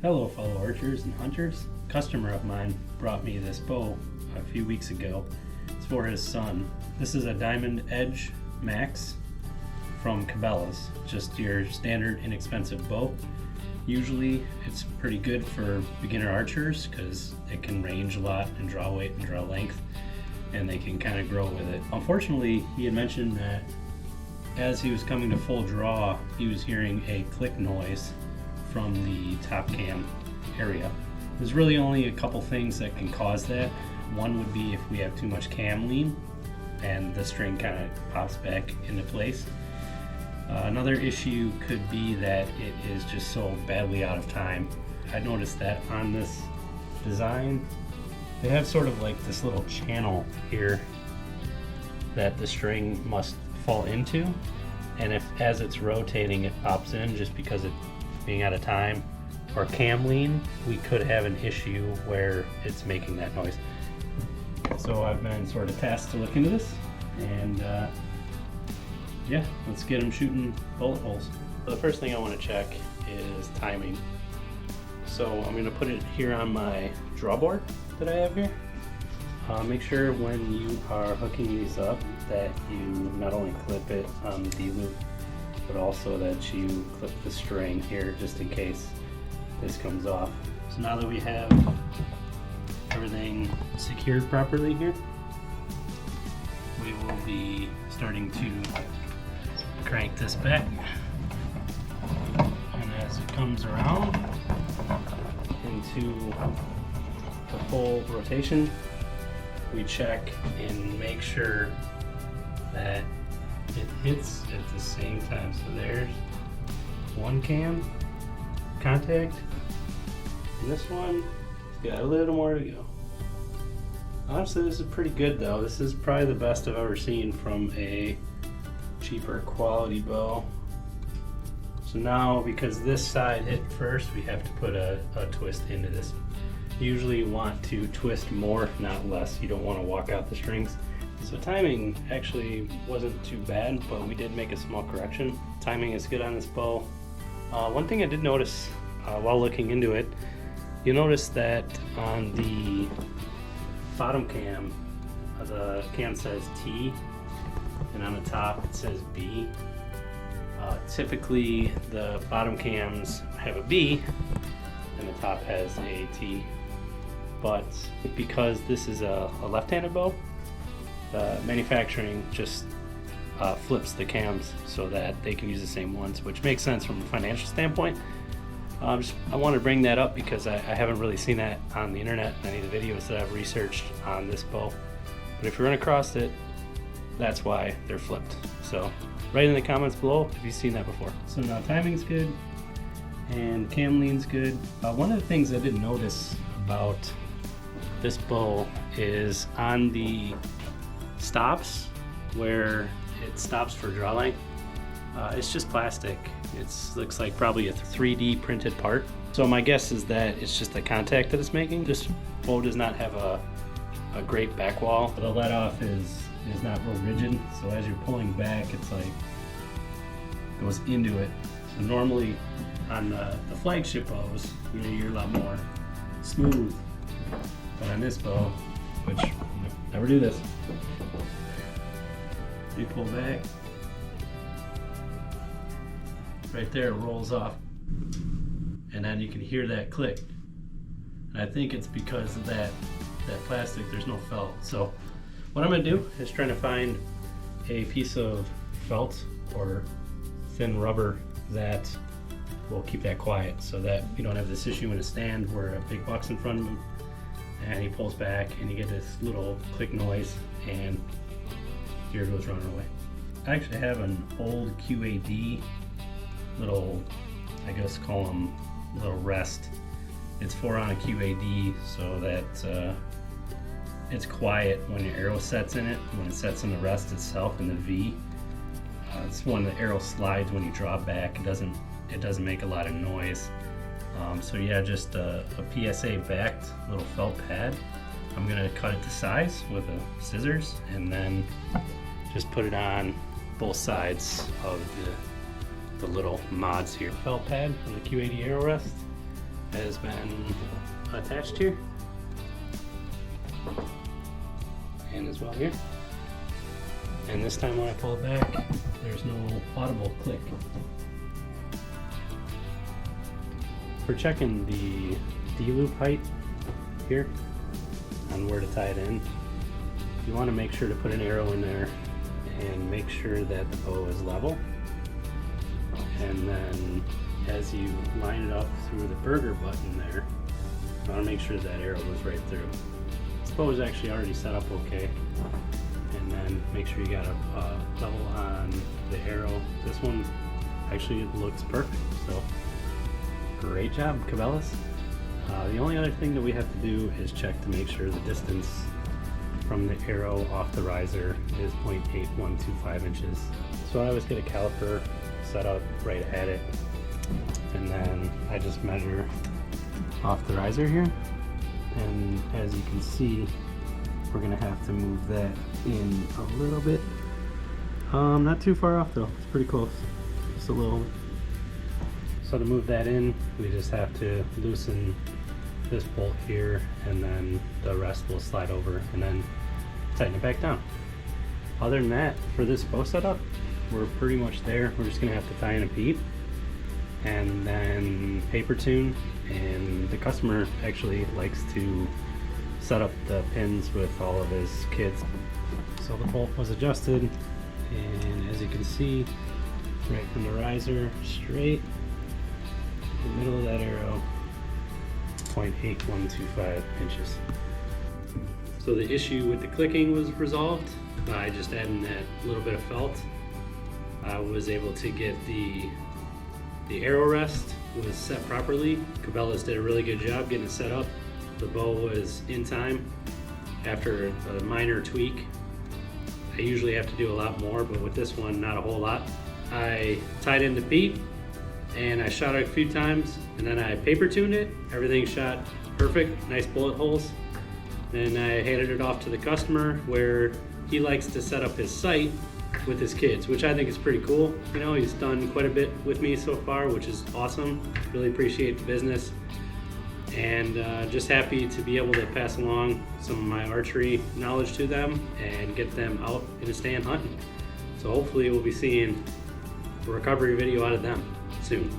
Hello fellow archers and hunters. A customer of mine brought me this bow a few weeks ago. It's for his son. This is a Diamond Edge Max from Cabela's. Just your standard inexpensive bow. Usually it's pretty good for beginner archers because it can range a lot and draw weight and draw length, and they can kind of grow with it. Unfortunately, he had mentioned that as he was coming to full draw, he was hearing a click noise from the top cam area. There's really only a couple things that can cause that. One would be if we have too much cam lean and the string kind of pops back into place. Another issue could be that it is just so badly out of time. I noticed that on this design, they have sort of like this little channel here that the string must fall into, and if as it's rotating it pops in just because it's being out of time or cam lean, we could have an issue where it's making that noise. So I've been sort of tasked to look into this, and yeah, let's get them shooting bullet holes. So the first thing I want to check is timing. So I'm going to put it here on my draw board that I have here. Make sure when you are hooking these up that you not only clip it on the D-loop, but also that you clip the string here just in case this comes off. So now that we have everything secured properly here, we will be starting to crank this back. And as it comes around into the full rotation, we check and make sure that it hits at the same time. So there's one cam contact, and this one has got a little more to go. Honestly, this is pretty good though. This is probably the best I've ever seen from a cheaper quality bow. So now, because this side hit first, we have to put a twist into this. Usually you want to twist more, not less. You don't want to walk out the strings. So timing actually wasn't too bad, but we did make a small correction. Timing is good on this bow. One thing I did notice while looking into it, you'll notice that on the bottom cam, the cam says T, and on the top it says B. Typically the bottom cams have a B and the top has a T, but because this is a left-handed bow, the manufacturing just flips the cams so that they can use the same ones, which makes sense from a financial standpoint. I want to bring that up because I haven't really seen that on the internet in any of the videos that I've researched on this bow. But if you run across it, that's why they're flipped. So write in the comments below if you've seen that before. So now timing's good and cam lean's good. One of the things I didn't notice about this bow is on the stops where it stops for draw length, it's just plastic. It looks like probably a 3D printed part. So my guess is that it's just the contact that it's making. This bow does not have a great back wall. The let off is not real rigid, so as you're pulling back, it's like goes into it. So normally on the flagship bows, you're a lot more smooth, but on this bow, which never do this, you pull back, right there it rolls off, and then you can hear that click. And I think it's because of that plastic, there's no felt. So what I'm gonna do is trying to find a piece of felt or thin rubber that will keep that quiet so that you don't have this issue in a stand where a big buck's in front of him and he pulls back and you get this little click noise and here goes running away. I actually have an old QAD little, I guess call them little rest. It's 4 on a QAD so that it's quiet when your arrow sets in it. When it sets in the rest itself in the V, it's when the arrow slides when you draw back. It doesn't make a lot of noise. So yeah, just a PSA backed little felt pad. I'm gonna cut it to size with a scissors and then just put it on both sides of the little mods here. Felt pad for the Q80 arrow rest, has been attached here, and as well here. And this time when I pull it back, there's no audible click. For checking the D-loop height here on where to tie it in, you want to make sure to put an arrow in there and make sure that the bow is level. And then as you line it up through the burger button there, you want to make sure that arrow goes right through. This bow is actually already set up okay. And then make sure you got a level on the arrow. This one actually looks perfect, so great job, Cabela's. The only other thing that we have to do is check to make sure the distance from the arrow off the riser is 0.8125 inches. So I always get a caliper set up right at it, and then I just measure off the riser here, and as you can see, we're gonna have to move that in a little bit. Not too far off though, it's pretty close, just a little bit. So to move that in, we just have to loosen this bolt here, and then the rest will slide over and then tighten it back down. Other than that, for this bow setup, we're pretty much there. We're just gonna have to tie in a bead and then paper tune, and the customer actually likes to set up the pins with all of his kids. So the bolt was adjusted, and as you can see, right from the riser straight in the middle of that arrow, 0.8125 inches. So the issue with the clicking was resolved by just adding that little bit of felt. I was able to get the arrow rest was set properly. Cabela's did a really good job getting it set up. The bow was in time after a minor tweak. I usually have to do a lot more, but with this one, not a whole lot. I tied in the bead and I shot it a few times, and then I paper tuned it. Everything shot perfect, nice bullet holes. Then I handed it off to the customer where he likes to set up his sight with his kids, which I think is pretty cool. You know, he's done quite a bit with me so far, which is awesome. Really appreciate the business, and just happy to be able to pass along some of my archery knowledge to them and get them out in a stand hunting. So hopefully we'll be seeing a recovery video out of them soon.